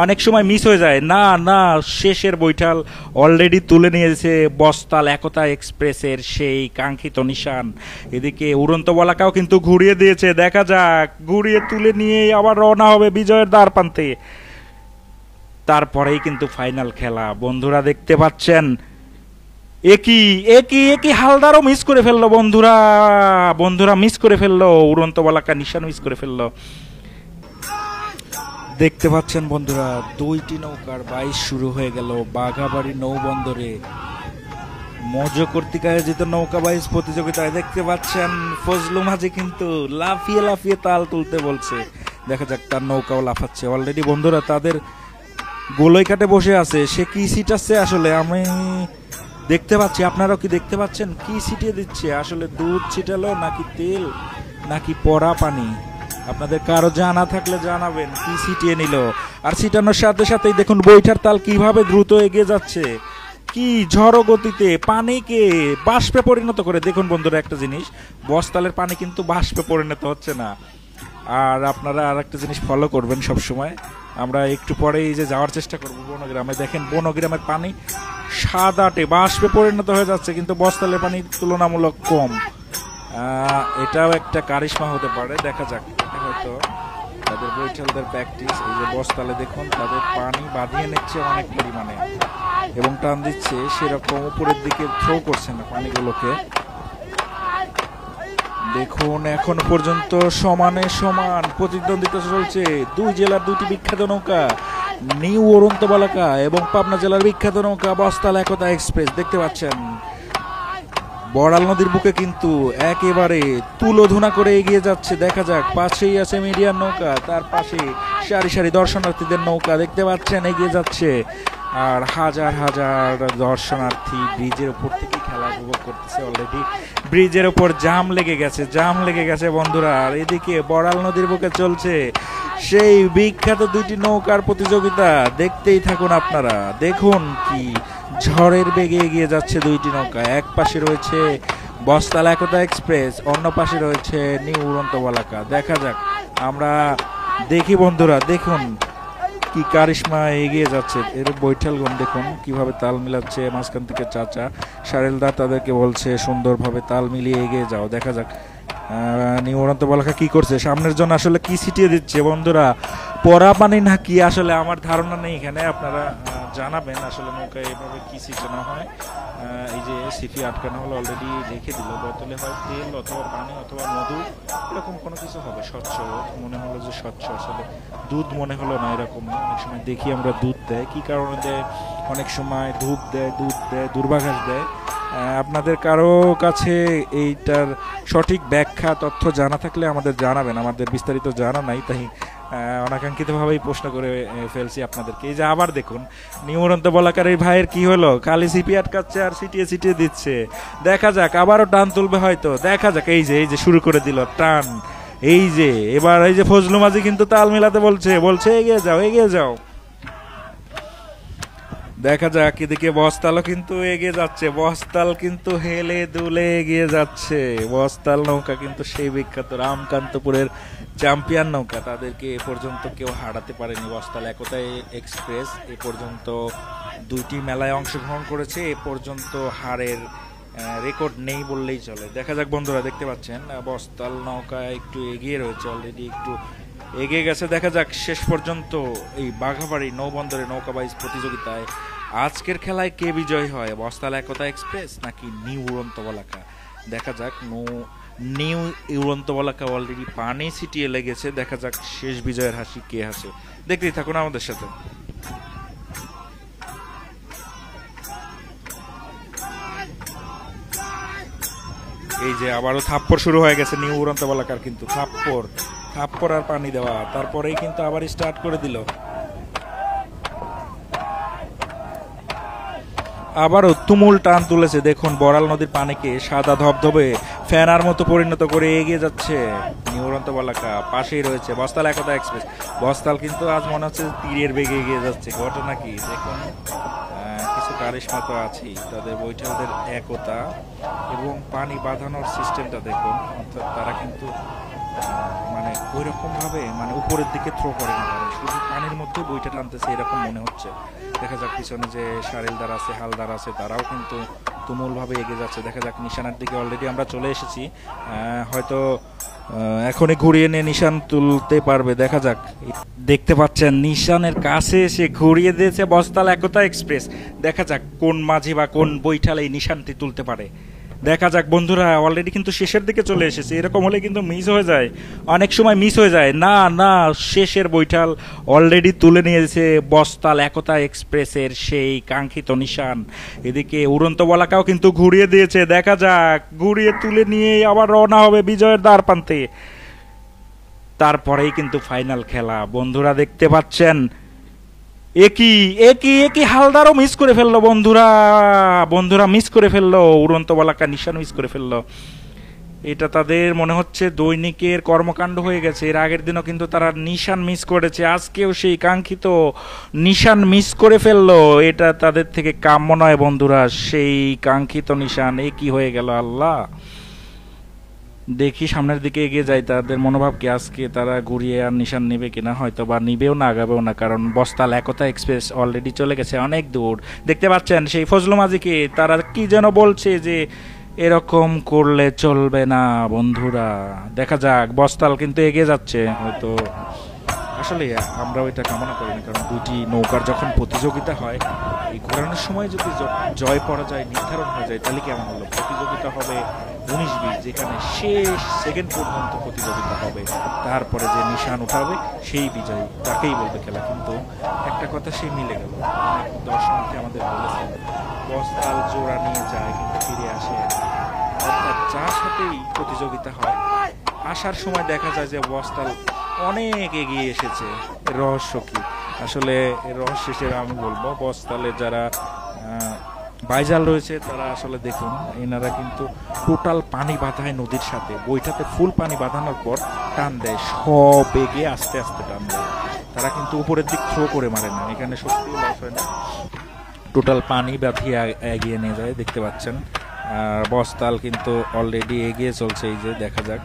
অনেক সময় মিস হয়ে যায়। না না, শেষের বৈঠাল অলরেডি তুলে নিয়েছে বস্তাল একতা এক্সপ্রেসের সেই কাঙ্ক্ষিত নিশান। এদিকে উড়ন্ত বলাকাও কিন্তু ঘুরিয়ে দিয়েছে, দেখা যাক ঘুরিয়ে তুলে নিয়ে আবার রওনা হবে বিজয়ের দ্বার প্রান্তে। তারপরেই কিন্তু ফাইনাল খেলা বন্ধুরা, দেখতে পাচ্ছেন। একই একই একই হালদারও মিস করে ফেললো বন্ধুরা, বন্ধুরা মিস করে ফেললো, উড়ন্ত বলাকা নিশান মিস করে ফেললো। দেখতে পাচ্ছেন বন্ধুরা, দুইটি নৌকার বাইচ শুরু হয়ে গেল বাঘাবাড়ি নৌবন্দরে মজ কর্তৃক আয়োজিত নৌকা বাইচ প্রতিযোগিতায়। দেখতে পাচ্ছেন ফজলু মাঝি কিন্তু লাফিয়ে লাফিয়ে তাল তুলতে বলছে, দেখা যাক তার নৌকাও লাফাচ্ছে অলরেডি বন্ধুরা। তাদের গোলই কাটে বসে আছে, সে কি ছিটাচ্ছে আসলে আমি দেখতে পাচ্ছি, আপনারাও কি দেখতে পাচ্ছেন কি ছিটিয়ে দিচ্ছে? আসলে দুধ ছিটালো নাকি তেল নাকি পড়া পানি? আপনাদের কারো জানা থাকলে জানাবেন কি ছিটিয়ে নিল। আর ছিটানোর সাথে সাথেই দেখুন বৈঠার তাল কিভাবে দ্রুত এগিয়ে যাচ্ছে, কি ঝড়ো গতিতে পানিকে বাষ্পে পরিণত করে। দেখুন বন্ধুরা একটা জিনিস, বস্তালের পানি কিন্তু বাষ্পে পরিণত হচ্ছে না। আর আপনারা আর একটা জিনিস ফলো করবেন সব সময়, আমরা একটু পরে এই যে যাওয়ার চেষ্টা করবো বনগ্রামে, দেখেন বনগ্রামের পানি সাদাটে বাষ্পে পরিণত হয়ে যাচ্ছে, কিন্তু বস্তালের পানি তুলনামূলক কম। এটাও একটা কারিশমা হতে পারে, দেখা যাক। এটা হয়তো তাদের বৈঠালদের প্র্যাকটিস। এই যে বস্তালে দেখুন তাদের পানি বাঁধিয়ে নিচ্ছে অনেক পরিমাণে এবং টান দিচ্ছে, সেরকম উপরের দিকে থ্রো করছে না পানিগুলোকে। দেখুন এখন পর্যন্ত সমানে সমান প্রতিদ্বন্দ্বিতা চলছে দুই জেলার দুটি বিখ্যাত নৌকা, নিউ উড়ন্ত বলাকা এবং পাবনা জেলার বিখ্যাত নৌকা বস্তাল একতা এক্সপ্রেস। দেখতে পাচ্ছেন বড়াল নদীর বুকে কিন্তু একেবারে তুলোধুনা করে এগিয়ে যাচ্ছে, দেখা যাক। পাশেই আছে মিডিয়ার নৌকা, তার পাশে সারি সারি দর্শনার্থীদের নৌকা দেখতে পাচ্ছেন এগিয়ে যাচ্ছে। আর হাজার হাজার দর্শনার্থী ব্রিজের উপর থেকে খেলা উপভোগ করতেছে। অলরেডি ব্রিজের উপর জাম লেগে গেছে, জাম লেগে গেছে বন্ধুরা। আর এদিকে বড়াল নদীর বুকে চলছে সেই বিখ্যাত দুইটি নৌকার প্রতিযোগিতা। দেখতেই থাকুন আপনারা, দেখুন কি ঝড়ের বেগে এগিয়ে যাচ্ছে দুইটি নৌকা। এক পাশে রয়েছে বস্তাল একতা এক্সপ্রেস, অন্য পাশে রয়েছে নিউ উড়ন্ত বলাকা। দেখা যাক, আমরা দেখি বন্ধুরা, দেখুন কি কারিশমা এগিয়ে যাচ্ছে। এর বৈঠালগণ দেখুন কিভাবে তাল মিলাচ্ছে, মাঝখান থেকে চাচা সারেলদার তাদেরকে বলছে সুন্দরভাবে তাল মিলিয়ে এগিয়ে যাও। দেখা যাক নিউ উড়ন্ত বলাকা কি করছে, সামনের জন্য আসলে কি ছিটিয়ে দিচ্ছে বন্ধুরা, পরা পানি না কি আসলে আমার ধারণা নেই। এখানে আপনারা জানাবেন আসলে নৌকায় এভাবে কি ছিটানো হয়। এই যে সিপি আটকানো হলো, অলরেডি রেখে দিল, বোতলে হয় তেল অথবা পানি অথবা মধু, এরকম কোনো কিছু হবে। স্বচ্ছ মনে হলো যে স্বচ্ছ, আসলে দুধ মনে হলো না এরকমই। অনেক সময় দেখি আমরা দুধ দেয়, কি কারণে দেয়, অনেক সময় ধূপ দেয়, দুধ দেয়, দূর্বাঘাস দেয়। আপনাদের কারো কাছে এইটার সঠিক ব্যাখ্যা তথ্য জানা থাকলে আমাদের জানাবেন, আমাদের বিস্তারিত জানা নাই, তাই অনাকাঙ্ক্ষিতভাবেই প্রশ্ন করে ফেলছি আপনাদেরকে। এই যে আবার দেখুন নিউ উড়ন্ত বলাকার এই ভাইয়ের কি হলো, খালি সিপি আটকাচ্ছে আর ছিটিয়ে ছিটিয়ে দিচ্ছে। দেখা যাক আবারও টান তুলবে হয়তো, দেখা যাক। এই যে শুরু করে দিল টান। এই যে এবার এই যে ফজলু মাঝি কিন্তু তাল মিলাতে বলছে এগিয়ে যাও এগিয়ে যাও। দেখা যাক এদিকে বস্তালও কিন্তু এগিয়ে যাচ্ছে, বস্তাল কিন্তু হেলে দুলে এগিয়ে যাচ্ছে। বস্তাল নৌকা কিন্তু সেই বিখ্যাত রামকান্তপুরের চ্যাম্পিয়ন নৌকা, তাদেরকে এ পর্যন্ত কেউ হারাতে পারেনি। বস্তাল একতা এক্সপ্রেস এ পর্যন্ত দুইটি মেলায় অংশগ্রহণ করেছে, এ পর্যন্ত হারের রেকর্ড নেই বললেই চলে। দেখা যাক বন্ধুরা, দেখতে পাচ্ছেন বস্তাল নৌকা একটু এগিয়ে রয়েছে, অলরেডি একটু এগিয়ে গেছে। দেখা যাক শেষ পর্যন্ত এই বাঘাবাড়ি নৌবন্দরে নৌকা বাইচ প্রতিযোগিতায় আজকের খেলায় কে বিজয় হয়, বস্তাল একতা এক্সপ্রেস নাকি নিউ উড়ন্ত বলাকা। দেখা যাক। নিউ উড়ন্ত বলাকা অলরেডি পানি ছিটিয়ে লেগেছে, দেখা যাক শেষ বিজয়ের হাসি কে হাসে। দেখতেই থাকুন আমাদের সাথে। এই যে আবারও থাপ্পড় শুরু হয়ে গেছে নিউ উড়ন্ত বলাকার, কিন্তু থাপ্পড় আর পানি দেওয়া, তারপরেই কিন্তু আবার স্টার্ট করে দিল। আবারও তুমুল টান তুলেছে, দেখুন বড়াল নদীর পানিকে সাদা ধবধবে ফেনার মতো পরিণত করে এগিয়ে যাচ্ছে নিউ উড়ন্ত বলাকা। পাশেই রয়েছে বস্তাল একতা এক্সপ্রেস। বস্তাল কিন্তু আজ মনে হচ্ছে তীরের বেগে এগিয়ে যাচ্ছে, ঘটনা কি দেখুন। কিছু কারিশমা তো আছেই, তাদের বৈঠালদের একতা এবং পানি বাঁধানোর সিস্টেমটা দেখুন, অর্থাৎ তারা কিন্তু মানে ওই রকম ভাবে মানে উপরের দিকে থ্রো করে না, শুধু পানির মধ্যে বইটা টানতেছে এরকম মনে হচ্ছে। দেখা যাক পিছনে যে সারেলদার আছে, হালদার আছে, তারাও কিন্তু তুমুলভাবে এগিয়ে যাচ্ছে। দেখা যাক নিশানের দিকে অলরেডি আমরা চলে এসেছি, হয়তো এখনই ঘুরিয়ে নিয়ে নিশান তুলতে পারবে। দেখা যাক। দেখতে পাচ্ছেন নিশানের কাছে এসে ঘুরিয়ে দিয়েছে বস্তাল একতা এক্সপ্রেস। দেখা যাক কোন মাঝি বা কোন বৈঠাল এই নিশানটি তুলতে পারে। দেখা যাক বন্ধুরা, অলরেডি কিন্তু শেষের দিকে চলে এসেছে। এরকম হলে কিন্তু মিস হয়ে যায়, অনেক সময় মিস হয়ে যায়। না না, শেষের বৈঠাল অলরেডি তুলে নিয়েছে বস্তাল একতা এক্সপ্রেসের সেই কাঙ্ক্ষিত নিশান। এদিকে উড়ন্ত বলাকাও কিন্তু ঘুরিয়ে দিয়েছে। দেখা যাক, ঘুরিয়ে তুলে নিয়ে আবার রওনা হবে বিজয়ের দ্বার প্রান্তে। তারপরেই কিন্তু ফাইনাল খেলা। বন্ধুরা দেখতে পাচ্ছেন, একই হালদারও মিস করে ফেললো। বন্ধুরা মিস করে ফেললো, উড়ন্ত বলাকা নিশান মিস করে ফেললো। এটা তাদের মনে হচ্ছে দৈনিকের কর্মকাণ্ড হয়ে গেছে। এর আগের দিনও কিন্তু তারা নিশান মিস করেছে, আজকেও সেই কাঙ্ক্ষিত নিশান মিস করে ফেললো। এটা তাদের থেকে কাম্য নয় বন্ধুরা, সেই কাঙ্ক্ষিত নিশান একই হয়ে গেল। আল্লাহ, দেখি সামনের দিকে এগিয়ে যায়। তাদের মনোভাব কি আজকে তারা ঘুরিয়ে আর নিশান নেবে কিনা, হয়তো বা নিবেও না, আগাবেও না, কারণ বস্তাল একতা এক্সপ্রেস অলরেডি চলে গেছে অনেক দূর। দেখতে পাচ্ছেন সেই ফজলু মাঝিকে তারা কি যেন বলছে যে এরকম করলে চলবে না। বন্ধুরা দেখা যাক, বস্তাল কিন্তু এগিয়ে যাচ্ছে। হয়তো আসলে আমরাও এটা কামনা করিনি, কারণ দুইটি নৌকার যখন প্রতিযোগিতা হয়, এই ঘোরানোর সময় যদি জয় পরাজয় নির্ধারণ হয়ে যায় তাহলে কেমন হলো। প্রতিযোগিতা হবে 19-20, যেখানে শেষ সেকেন্ড পর্যন্ত প্রতিযোগিতা হবে। তারপরে যে নিশান উঠাবে সেই বিজয়ী, তাকেই বলবে খেলা। কিন্তু একটা কথা সেই মিলে গেল, দর্শনার্থী আমাদের বলেছে বস্তাল জোড়া নিয়ে যায় কিন্তু ফিরে আসে। অর্থাৎ যার সাথেই প্রতিযোগিতা হয়, আসার সময় দেখা যায় যে বস্তাল অনেক এগিয়ে এসেছে। রহস্য কি আসলে, রহস্য হিসেবে আমি বলবো বস্তালে যারা বাইজাল রয়েছে তারা আসলে দেখুন, এনারা কিন্তু টোটাল পানি বাঁধায় নদীর সাথে, বইটাতে ফুল পানি বাঁধানোর পর টান দেয়, সব এগিয়ে আস্তে আস্তে টান দেয়। তারা কিন্তু উপরের দিক থ্রো করে মারে না, এখানে সত্যি লস হয় না, টোটাল পানি বাঁধিয়ে এগিয়ে নিয়ে যায়। দেখতে পাচ্ছেন আর বস্তাল কিন্তু অলরেডি এগিয়ে চলছে। এই যে দেখা যাক,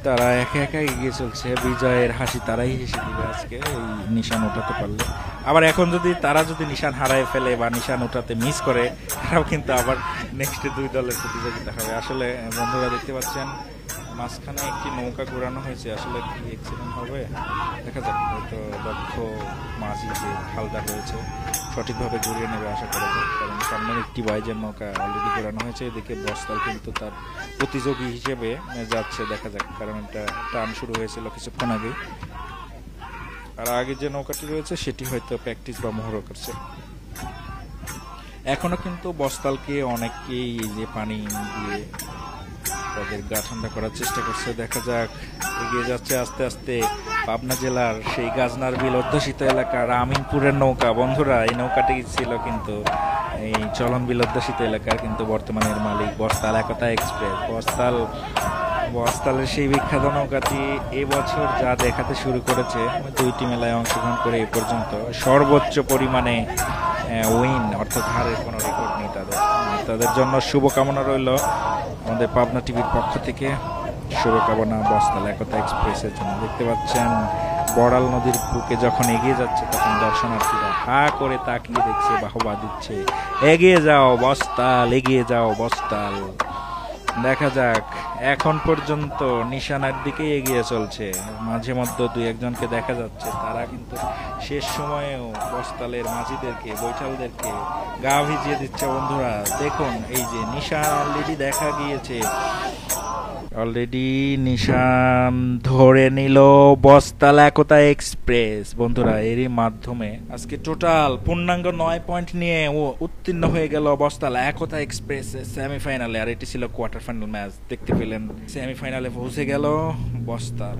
তারা একা একা এগিয়ে চলছে। বিজয়ের হাসি তারাই হেসে দিবে আজকে এই নিশান উঠাতে পারলে। আবার এখন যদি তারা নিশান হারায় ফেলে বা নিশান উঠাতে মিস করে, তারাও কিন্তু আবার নেক্সটে দুই দলের প্রতিযোগিতা হবে। আসলে বন্ধুরা দেখতে পাচ্ছেন মাঝখানে একটি নৌকা ঘোরানো হয়েছে, আসলে কি অ্যাক্সিডেন্ট হবে দেখা যাক। হয়তো দক্ষ মাঝি যে হালদার রয়েছে সঠিকভাবে ঘুরিয়ে নেবে আশা করা যায়, কারণ সামনের একটি বাইজের নৌকা অলরেডি ঘোরানো হয়েছে। এদিকে বস্তাল কিন্তু তার প্রতিযোগী হিসেবে যাচ্ছে। দেখা যাক, কারণ এটা টান শুরু হয়েছিল কিছুক্ষণ আগে, আর আগে যে নৌকাটি রয়েছে সেটি হয়তো প্র্যাকটিস বা মহড়া করছে। এখনো কিন্তু বস্তালকে অনেকেই এই যে পানি দিয়ে তাদের গা ঠান্ডা করার চেষ্টা করছে। দেখা যাক, এগিয়ে যাচ্ছে আস্তে আস্তে পাবনা জেলার সেই গাজনার বিল অধ্যুষিত এলাকার আমিনপুরের নৌকা। বন্ধুরা এই নৌকাটি ছিল কিন্তু এই চলন বিল অধ্যুষিত এলাকার কিন্তু বর্তমানের মালিক বস্তাল একতা এক্সপ্রেস। বস্তালের সেই বিখ্যাত নৌকাটি এবছর যা দেখাতে শুরু করেছে, দুইটি মেলায় অংশগ্রহণ করে এ পর্যন্ত সর্বোচ্চ পরিমাণে উইন অর্থাৎ হারের কোনো রেকর্ড নেই তাদের জন্য শুভকামনা রইল আমাদের পাবনা টিভির পক্ষ থেকে। শুভকামনা বস্তাল একতা এক্সপ্রেসের জন্য। দেখতে পাচ্ছেন বড়াল নদীর বুকে যখন এগিয়ে যাচ্ছে তখন দর্শনার্থীরা হা করে তাকিয়ে দেখছে, বাহবা দিচ্ছে, এগিয়ে যাও বস্তাল, এগিয়ে যাও বস্তাল। দেখা যাক, এখন পর্যন্ত নিশানার দিকে এগিয়ে চলছে। মাঝে মধ্যে দুই একজনকে দেখা যাচ্ছে, তারা কিন্তু শেষ সময়েও বস্তালের মাঝিদেরকে বৈঠালদেরকে গা ভিজিয়ে দিচ্ছে। বন্ধুরা দেখুন, এই যে নিশান অলরেডি দেখা গিয়েছে, অলরেডি নিশান ধরে নিল বস্তাল একতা এক্সপ্রেস। বন্ধুরা এরই মাধ্যমে আজকে টোটাল পূর্ণাঙ্গ 9 পয়েন্ট নিয়ে উত্তীর্ণ হয়ে গেল বস্তাল একতা এক্সপ্রেস সেমিফাইনালে। আর এটি ছিল কোয়ার্টার ফাইনাল ম্যাচ। দেখতে পেলেন সেমিফাইনালে পৌঁছে গেল বস্তাল।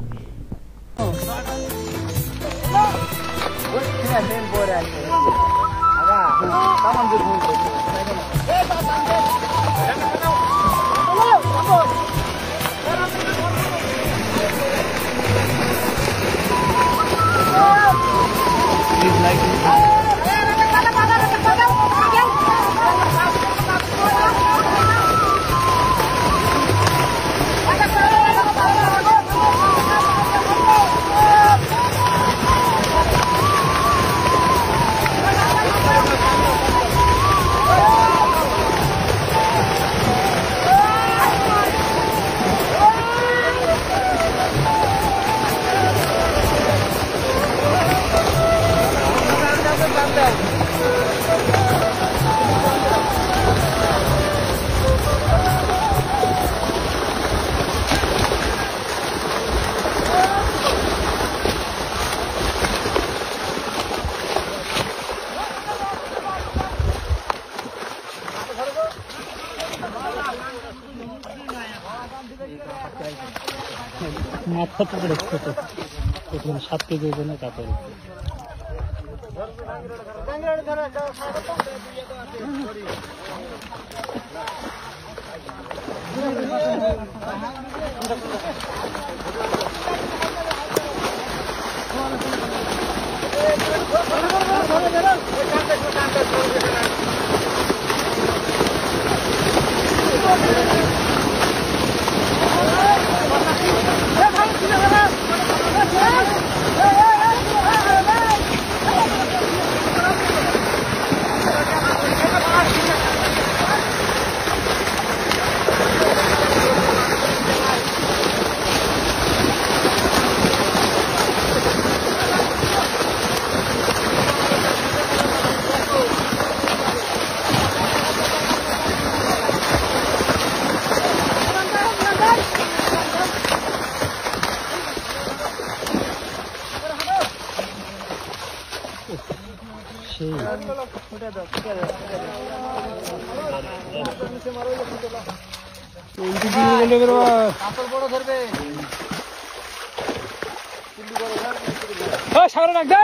কত বড় ছোট, প্রথম 7 কেজি ওজনের কাতল। সাগরে রাখ দে।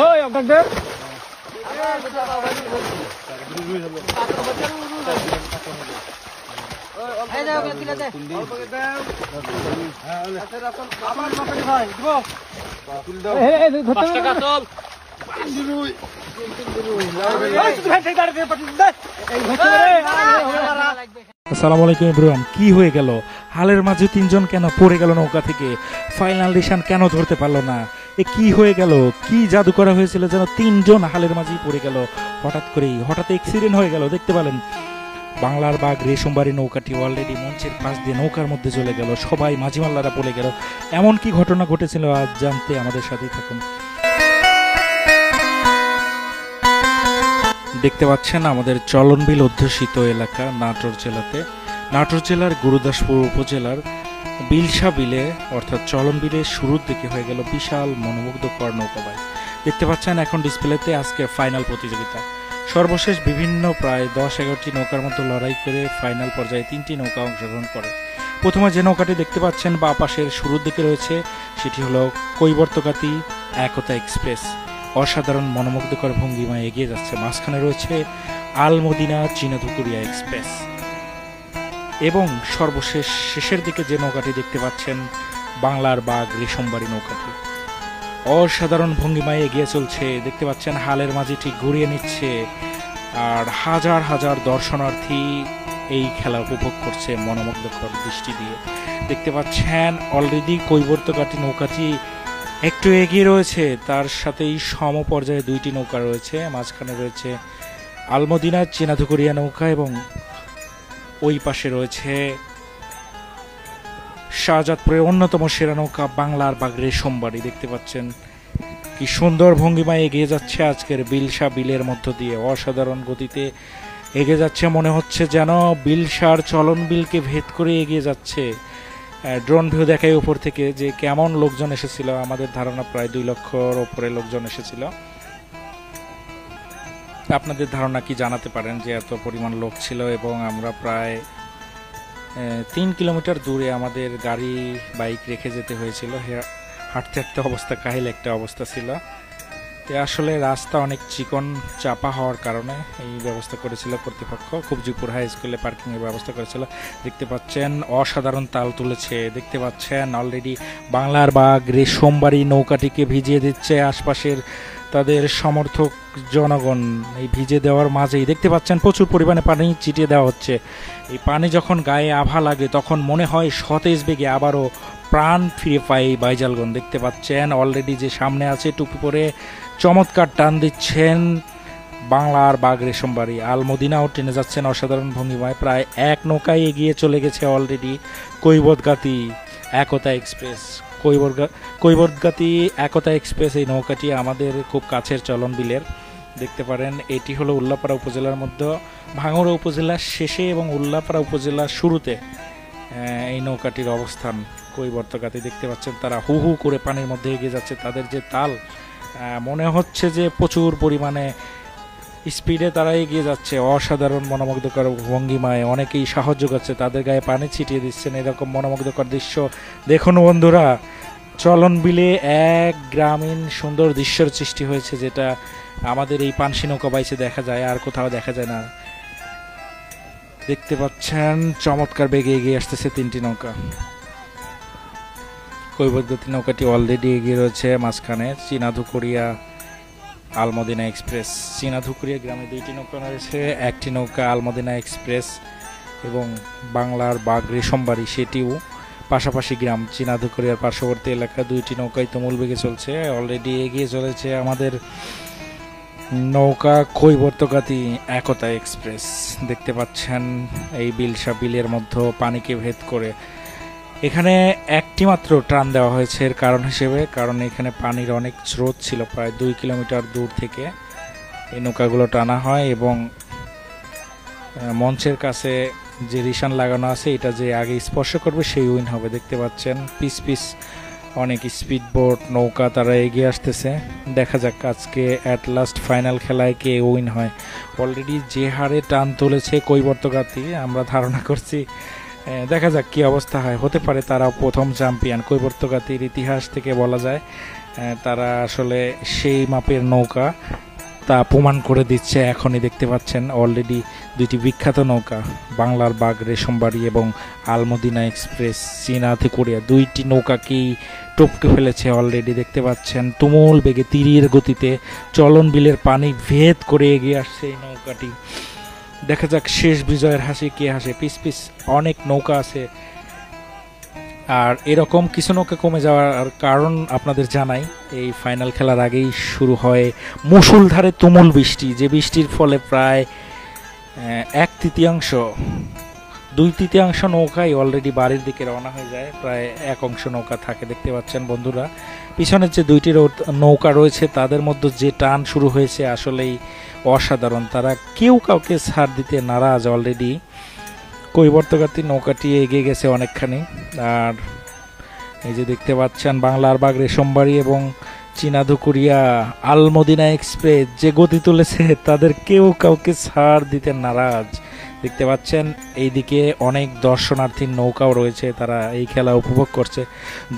ওই ডাক দে। আসসালামু আলাইকুম এভরিওয়ান। কি হয়ে গেল? হালের মাঝে 3 জন কেন পড়ে গেল নৌকা থেকে? ফাইনাল ডিসিশন কেন ধরতে পারলো না? এ কি হয়ে গেল? কি জাদু করা হয়েছিল যেন 3 জন হালের মাঝেই পড়ে গেল হঠাৎ অ্যাক্সিডেন্ট হয়ে গেল। দেখতে পেলেন বাংলার বাঘ রেশমবাড়ি নৌকাটি অলরেডি মঞ্চের পাশ দিয়ে নৌকার মধ্যে চলে গেল, সবাই মাঝিমাল্লারা পড়ে গেল। এমন কি ঘটনা ঘটেছিল আজ জানতে আমাদের সাথেই থাকুন। দেখতে পাচ্ছেন আমাদের চলনবিল অধ্যুষিত এলাকা নাটোর জেলার গুরুদাসপুর উপজেলার বিলসা বিলে অর্থাৎ চলনবিলের শুরুর দিকে হয়ে গেল বিশাল মনোমুগ্ধকর নৌকাবাজ। দেখতে পাচ্ছেন এখন ডিসপ্লেতে আজকে ফাইনাল প্রতিযোগিতা। সর্বশেষ বিভিন্ন প্রায় 10-11টি নৌকার মধ্যে লড়াই করে ফাইনাল পর্যায়ে 3টি নৌকা অংশগ্রহণ করে। প্রথমে যে নৌকাটি দেখতে পাচ্ছেন বা পাশের শুরুর দিকে রয়েছে সেটি হলো কৈবর্তকাতি একতা এক্সপ্রেস। অসাধারণ মনোমুগ্ধকর ভঙ্গিমায় এগিয়ে যাচ্ছে। মাঝখানে রয়েছে আলমদিনা চীনাধুকুরিয়া এক্সপ্রেস এবং সর্বশেষ শেষের দিকে যে নৌকাটি দেখতে পাচ্ছেন বাংলার বাঘ রেশমবাড়ি নৌকাটি অসাধারণ ভঙ্গিমায় এগিয়ে চলছে। দেখতে পাচ্ছেন হালের মাঝে ঠিক ঘুরিয়ে নিচ্ছে আর হাজার হাজার দর্শনার্থী এই খেলা উপভোগ করছে মনোমুগ্ধকর দৃষ্টি দিয়ে। দেখতে পাচ্ছেন অলরেডি কৈবর্তকাতি নৌকাটি একটু এগিয়ে রয়েছে, তার সাথেই সম পর্যায়ে 2টি নৌকা রয়েছে। মাঝখানে রয়েছে আলমদিনা চীনাধুকুরিয়া নৌকা এবং ওই পাশে রয়েছে শাহজাদপুরের অন্যতম সেরা নৌকা বাংলার বাঘ রেশমবাড়ি। দেখতে পাচ্ছেন কি সুন্দর ভঙ্গিমায় এগিয়ে যাচ্ছে আজকের বিলসা বিলের মধ্য দিয়ে। অসাধারণ গতিতে এগিয়ে যাচ্ছে, মনে হচ্ছে যেন বিলসার চলন বিলকে ভেদ করে এগিয়ে যাচ্ছে। ড্রোন ভিউ দেখায় উপর থেকে যে কেমন লোকজন এসেছিল। আমাদের ধারণা প্রায় 2 লক্ষর ওপরে লোকজন এসেছিল। আপনাদের ধারণা কি জানাতে পারেন যে এত পরিমাণ লোক ছিল এবং আমরা প্রায় 3 কিলোমিটার দূরে আমাদের গাড়ি বাইক রেখে যেতে হয়েছিল। হাঁটতে হাঁটতে অবস্থা কাহিল একটা অবস্থা ছিল। তো আসলে রাস্তা অনেক চিকন চাপা হওয়ার কারণে এই ব্যবস্থা করেছিল কর্তৃপক্ষ। খুবজিপুর হাই স্কুলে পার্কিংয়ের ব্যবস্থা করেছিল। দেখতে পাচ্ছেন অসাধারণ তাল তুলেছে। দেখতে পাচ্ছেন অলরেডি বাংলার বাঘ রেশমবাড়ি নৌকাটিকে ভিজিয়ে দিচ্ছে আশপাশের তাদের সমর্থক জনগণ। এই ভিজে দেওয়ার মাঝেই দেখতে পাচ্ছেন প্রচুর পরিমাণে পানি ছিটিয়ে দেওয়া হচ্ছে। এই পানি যখন গায়ে আভা লাগে তখন মনে হয় সতেজ বেগে আবারও প্রাণ ফিরে পায় এই বাইজালগণ। দেখতে পাচ্ছেন অলরেডি যে সামনে আছে টুপি পরে চমৎকার টান দিচ্ছেন বাংলার বাঘ রেশমবাড়ি। আলমদিনাও টেনে যাচ্ছেন অসাধারণ ভঙ্গিমায়। প্রায় এক নৌকায় এগিয়ে চলে গেছে অলরেডি কৈবর্তকাতি একতা এক্সপ্রেস। কৈবর্তকাতি একতা এক্সপ্রেস এই নৌকাটি আমাদের খুব কাছের চলন বিলের। দেখতে পারেন এটি হলো উল্লাপাড়া উপজেলার মধ্যে ভাঙড়া উপজেলার শেষে এবং উল্লাপাড়া উপজেলার শুরুতে এই নৌকাটির অবস্থান। কৈবর্তকাতি দেখতে পাচ্ছেন তারা হু হু করে পানির মধ্যে এগিয়ে যাচ্ছে। তাদের যে তাল মনে হচ্ছে যে প্রচুর পরিমাণে স্পিডে তারা এগিয়ে যাচ্ছে, অসাধারণ মনোমুগ্ধকর ভঙ্গিমায় অনেকেই সাহায্য করছে, তাদের গায়ে পানি ছিটিয়ে দিচ্ছেন। এরকম মনোমুগ্ধকর দৃশ্য দেখুন বন্ধুরা, চলন বিলে এক গ্রামীণ সুন্দর দৃশ্যের সৃষ্টি হয়েছে, যেটা আমাদের এই পানসি নৌকা বাইচে দেখা যায়, আর কোথাও দেখা যায় না। দেখতে পাচ্ছেন চমৎকার বেগে এগিয়ে আসতেছে তিনটি নৌকা। কৈবর্তী নৌকাটি অলরেডি এগিয়ে রয়েছে মাঝখানে। চীনা ধুকুরিয়া আলমদিনা এক্সপ্রেস, চীনা ধুকুরিয়া গ্রামে দুইটি নৌকা রয়েছে, একটি নৌকা আলমদিনা এক্সপ্রেস এবং বাংলার বাগ রেশমবাড়ি, সেটিও পাশাপাশি গ্রাম। চীনা ধুকুরিয়ার পার্শ্ববর্তী এলাকা দুইটি নৌকাই তুমুল বেগে চলছে। অলরেডি এগিয়ে চলেছে আমাদের নৌকা কৈবর্তকাতি একতা এক্সপ্রেস। দেখতে পাচ্ছেন এই বিলসা বিলের মধ্যে পানিকে ভেদ করে এখানে একটি মাত্র টান দেওয়া হয়েছে, এর কারণ হিসেবে, কারণ এখানে পানির অনেক স্রোত ছিল, প্রায় 2 কিলোমিটার দূর থেকে এই নৌকাগুলো টানা হয় এবং মঞ্চের কাছে যে রিশান লাগানো আছে, এটা যে আগে স্পর্শ করবে সেই উইন হবে। দেখতে পাচ্ছেন পিস পিস অনেক স্পিড বোট নৌকা তারা এগিয়ে আসতেছে। দেখা যাক আজকে অ্যাট লাস্ট ফাইনাল খেলায় কে উইন হয়। অলরেডি যে হারে টান তুলেছে কৈবর্তকাতি, আমরা ধারণা করছি দেখা যাক কি অবস্থা হয়। হতে পারে তারা প্রথম চ্যাম্পিয়ন। কৈবর্তকাতির ইতিহাস থেকে বলা যায় তারা আসলে সেই মাপের নৌকা, তা প্রমাণ করে দিচ্ছে এখনই। দেখতে পাচ্ছেন অলরেডি দুইটি বিখ্যাত নৌকা, বাংলার বাগ রেশমবাড়ি এবং আলমদিনা এক্সপ্রেস চীনা ধুকুরিয়া, দুইটি নৌকাকেই টপকে ফেলেছে অলরেডি। দেখতে পাচ্ছেন তুমুল বেগে তীরের গতিতে চলন বিলের পানি ভেদ করে এগিয়ে আসছে এই নৌকাটি। দেখা যাক শেষ বিজয়ের হাসি কে হাসে। পিস পিস অনেক নৌকা আছে, আর এরকম কিছু নৌকা কমে যাওয়ার কারণ আপনাদের জানাই। এই ফাইনাল খেলার আগেই শুরু হয় মুষলধারে তুমুল বৃষ্টি, যে বৃষ্টির ফলে প্রায় 2/3 নৌকাই অলরেডি বাড়ির দিকে রওনা হয়ে যায়, প্রায় 1 অংশ নৌকা থাকে। দেখতে পাচ্ছেন বন্ধুরা, পিছনের যে দুইটি নৌকা রয়েছে তাদের মধ্যে যে টান শুরু হয়েছে আসলেই অসাধারণ। তারা কেউ কাউকে ছাড় দিতে নারাজ। অলরেডি কৈবর্তকাতি নৌকাটি এগিয়ে গেছে অনেকখানি। আর এই যে দেখতে পাচ্ছেন বাংলার বাগ রেশমবাড়ি এবং চীনা ধুকুরিয়া আলমদিনা এক্সপ্রেস যে গতি তুলেছে, তাদের কেউ কাউকে ছাড় দিতে নারাজ। দেখতে পাচ্ছেন এইদিকে অনেক দর্শনার্থী নৌকাও রয়েছে, তারা এই খেলা উপভোগ করছে।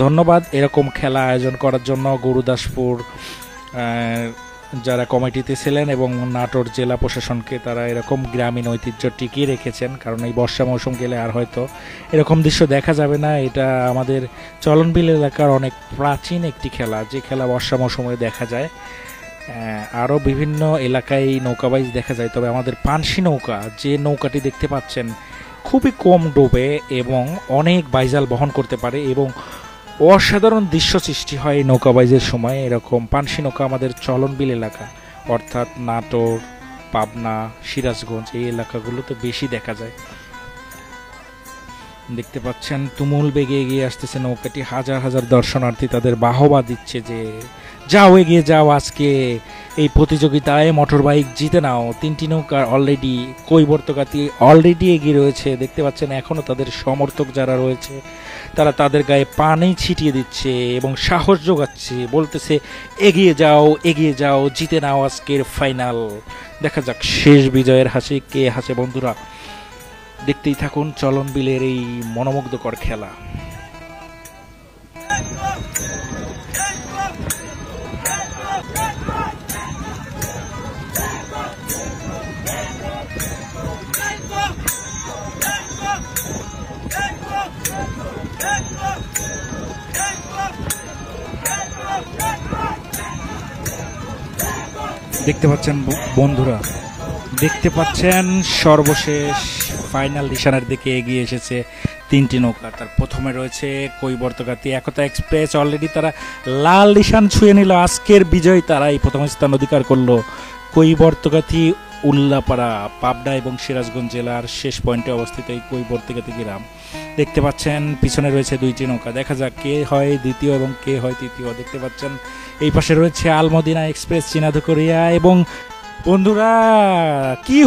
ধন্যবাদ এরকম খেলা আয়োজন করার জন্য গুরুদাসপুর যারা কমিটিতে ছিলেন এবং নাটোর জেলা প্রশাসনকে। তারা এরকম গ্রামীণ ঐতিহ্য টিকিয়ে রেখেছেন, কারণ এই বর্ষা মৌসুম গেলে আর হয়তো এরকম দৃশ্য দেখা যাবে না। এটা আমাদের চলনবিল এলাকার অনেক প্রাচীন একটি খেলা, যে খেলা বর্ষা মৌসুমে দেখা যায়। আরও বিভিন্ন এলাকায় নৌকাবাইজ দেখা যায়, তবে আমাদের পানসি নৌকা, যে নৌকাটি দেখতে পাচ্ছেন, খুবই কম ডোবে এবং অনেক বাইজাল বহন করতে পারে এবং অসাধারণ দৃশ্য সৃষ্টি হয় এই নৌকাবাইজের সময়। এরকম পানসি নৌকা আমাদের চলনবিল এলাকা, অর্থাৎ নাটোর, পাবনা, সিরাজগঞ্জ এই এলাকাগুলোতে বেশি দেখা যায়। দেখতে পাচ্ছেন তুমুল বেগে এগিয়ে আসতেছে নৌকাটি, হাজার হাজার দর্শনার্থী তাদের বাহবা দিচ্ছে যে যাও এগিয়ে যাও, আজকে এই প্রতিযোগিতায় মোটর বাইক জিতে নাও। 3টি নৌকা অলরেডি কৈবর্তকাতি অলরেডি এগিয়ে রয়েছে। দেখতে পাচ্ছেন এখনও তাদের সমর্থক যারা রয়েছে তারা তাদের গায়ে পানি ছিটিয়ে দিচ্ছে এবং সাহস যোগাচ্ছে, বলতেছে এগিয়ে যাও, জিতে নাও আজকের ফাইনাল। দেখা যাক শেষ বিজয়ের হাসি কে হাসে বন্ধুরা। দেখতেই থাকুন চলন বিলের এই মনোমুগ্ধকর খেলা। দেখতে পাচ্ছেন বন্ধুরা, দেখতে পাচ্ছেন সর্বশেষ ফাইনাল নিশানের দিকে এগিয়ে এসেছে 3টি নৌকা। তার প্রথমে রয়েছে কৈবর্তকাতি একতা এক্সপ্রেস, অলরেডি তারা লাল নিশান ছুঁয়ে নিল। আজকের বিজয় তারা এই প্রথম স্থান অধিকার করলো। কৈবর্তকাতি উল্লাপাড়া, পাবনা এবং সিরাজগঞ্জ জেলার শেষ পয়েন্টে অবস্থিত এই কৈবর্তকাতি গ্রাম। দেখতে পাচ্ছেন পিছনে রয়েছে 2টি নৌকা, দেখা যাক কে হয় দ্বিতীয় এবং কে হয় তৃতীয়। দেখতে পাচ্ছেন এই পাশে রয়েছে আলমদিনা এক্সপ্রেস চীনা ধুকুরিয়া এবং বন্ধুরা কি